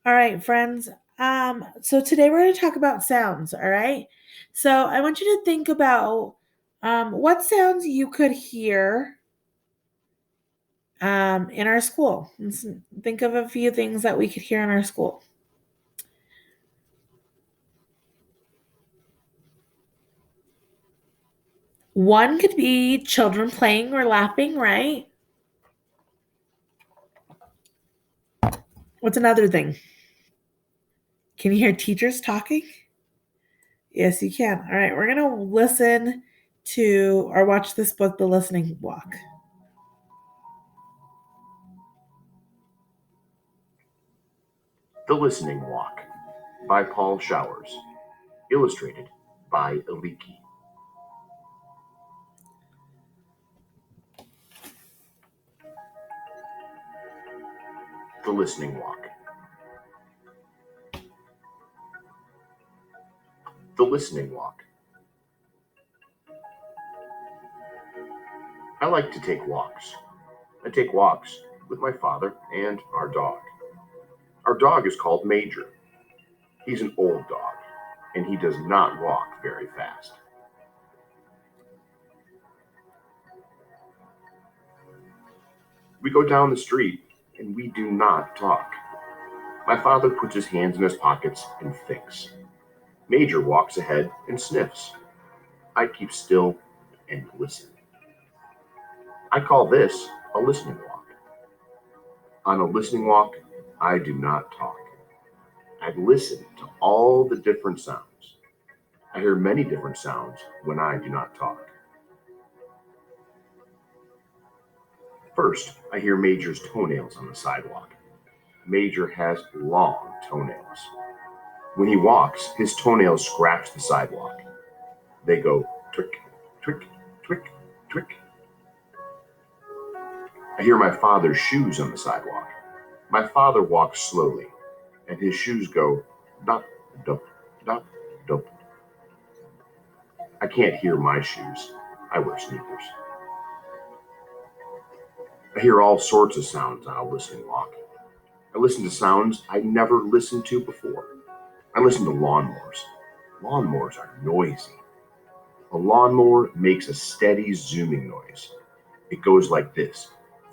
All right, friends. So today we're going to talk about sounds, all right? So I want you to think about what sounds you could hear in our school. Think of a few things that we could hear in our school. One could be children playing or laughing, right? What's another thing? Can you hear teachers talking? Yes, you can. All right, we're going to listen to or watch this book, The Listening Walk. The Listening Walk by Paul Showers. Illustrated by Aliki. The Listening Walk. The Listening Walk. I like to take walks. I take walks with my father and our dog. Our dog is called Major. He's an old dog, and he does not walk very fast. We go down the street, and we do not talk. My father puts his hands in his pockets and thinks. Major walks ahead and sniffs. I keep still and listen. I call this a listening walk. On a listening walk, I do not talk. I listen to all the different sounds. I hear many different sounds when I do not talk. First, I hear Major's toenails on the sidewalk. Major has long toenails. When he walks, his toenails scratch the sidewalk. They go twick, twick, twick, twick. I hear my father's shoes on the sidewalk. My father walks slowly, and his shoes go dop, dop, dop, dop. I can't hear my shoes. I wear sneakers. I hear all sorts of sounds on a listening walk. I listen to sounds I never listened to before. I listen to lawnmowers. Lawnmowers are noisy. A lawnmower makes a steady zooming noise. It goes like this.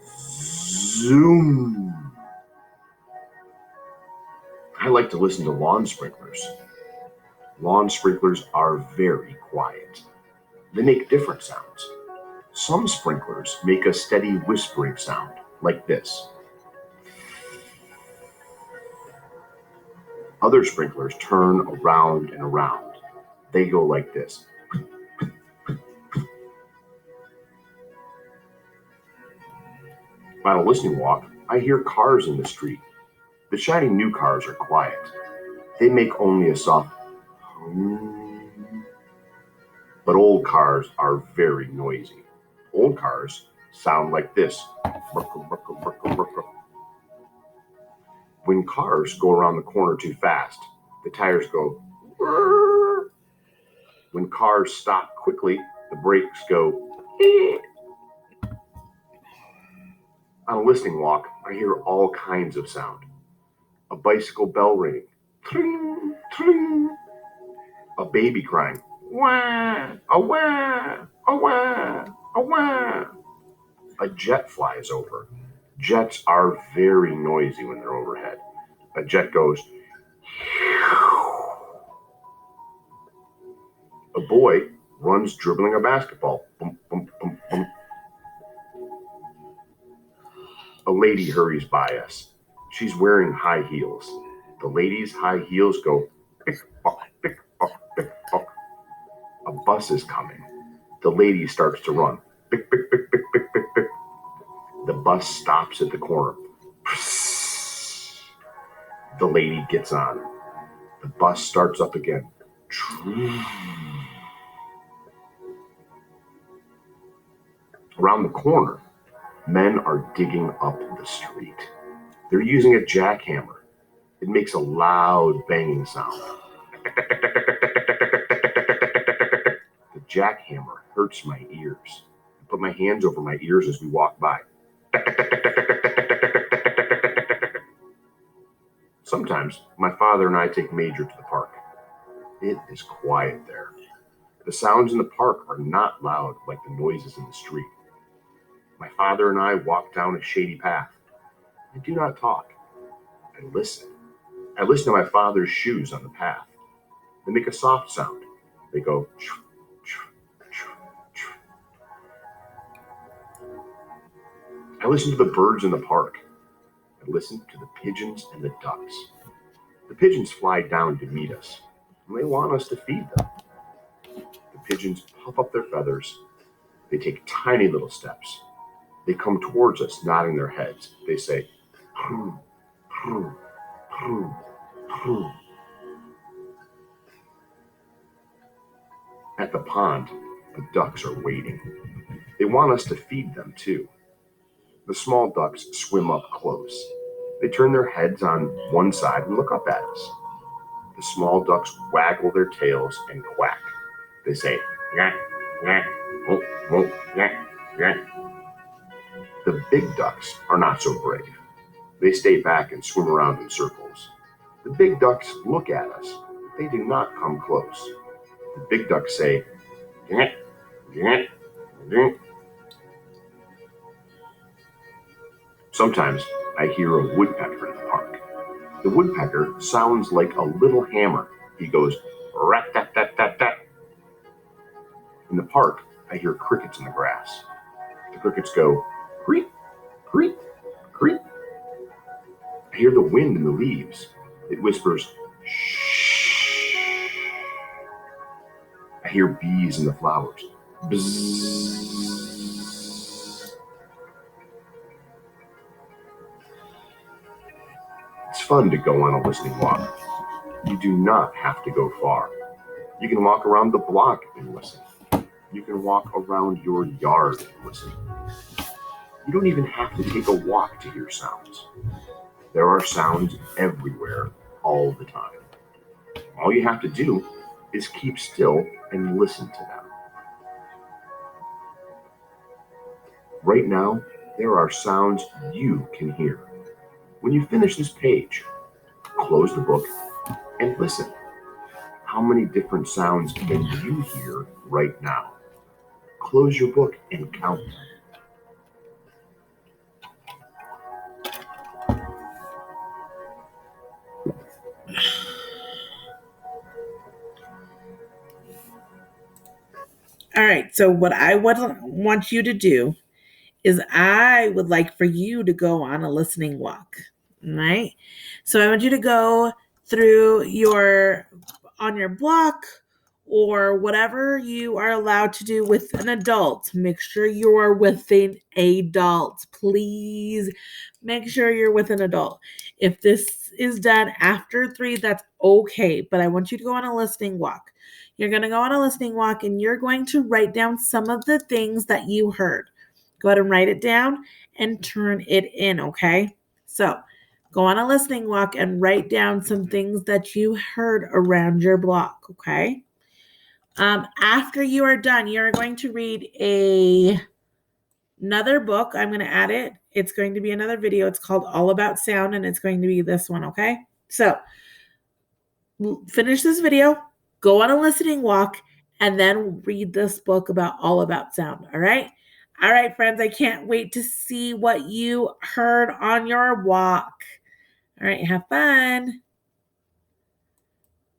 Zoom. I like to listen to lawn sprinklers. Lawn sprinklers are very quiet. They make different sounds. Some sprinklers make a steady whispering sound, like this. Other sprinklers turn around and around. They go like this. On a listening walk, I hear cars in the street. The shiny new cars are quiet. They make only a soft hum. But old cars are very noisy. Old cars sound like this. When cars go around the corner too fast, the tires go. When cars stop quickly, the brakes go. On a listening walk, I hear all kinds of sound. A bicycle bell ringing. Tring, tring. A baby crying. Wah, a wah, a wah, a wah. A jet flies over. Jets are very noisy when they're overhead. A jet goes. A boy runs dribbling a basketball. Boom, boom, boom, boom. A lady hurries by us. She's wearing high heels. The lady's high heels go pick, buck, pick, buck, pick, buck. A bus is coming. The lady starts to run. Pick, pick, pick, pick, pick, pick, pick. The bus stops at the corner. The lady gets on. The bus starts up again. Around the corner, men are digging up the street. They're using a jackhammer. It makes a loud banging sound. The jackhammer hurts my ears. I put my hands over my ears as we walk by. Sometimes my father and I take Major to the park. It is quiet there. The sounds in the park are not loud like the noises in the street. My father and I walk down a shady path. I do not talk. I listen. I listen to my father's shoes on the path. They make a soft sound. They go choo, choo, choo, choo. I listen to the birds in the park. I listen to the pigeons and the ducks. The pigeons fly down to meet us, and they want us to feed them. The pigeons puff up their feathers. They take tiny little steps. They come towards us, nodding their heads. They say, "Phew, phew, phew, phew." At the pond, the ducks are waiting. They want us to feed them too. The small ducks swim up close. They turn their heads on one side and look up at us. The small ducks waggle their tails and quack. They say, "Yak, yak, whoop, whoop, yak, yak." The big ducks are not so brave. They stay back and swim around in circles. The big ducks look at us. They do not come close. The big ducks say, "Yak, yak, yak." Sometimes I hear a woodpecker in the park. The woodpecker sounds like a little hammer. He goes, rat-tat-tat-tat-tat. In the park, I hear crickets in the grass. The crickets go, creep, creep, creep. I hear the wind in the leaves. It whispers, shh. I hear bees in the flowers. Bzzz. It's fun to go on a listening walk. You do not have to go far. You can walk around the block and listen. You can walk around your yard and listen. You don't even have to take a walk to hear sounds. There are sounds everywhere, all the time. All you have to do is keep still and listen to them. Right now, there are sounds you can hear. When you finish this page, close the book and listen. How many different sounds can you hear right now? Close your book and count them. All right. So what I would want you to do is I would like for you to go on a listening walk. All right. So I want you to go through on your block or whatever you are allowed to do with an adult. Make sure you're with an adult. Please make sure you're with an adult. If this is done after 3, that's okay. But I want you to go on a listening walk. You're going to go on a listening walk and you're going to write down some of the things that you heard. Go ahead and write it down and turn it in, okay? So go on a listening walk and write down some things that you heard around your block, okay? After you are done, you're going to read another book. I'm going to add it. It's going to be another video. It's called All About Sound, and it's going to be this one, okay? So finish this video, go on a listening walk, and then read this book about All About Sound, all right? All right, friends, I can't wait to see what you heard on your walk. All right, have fun.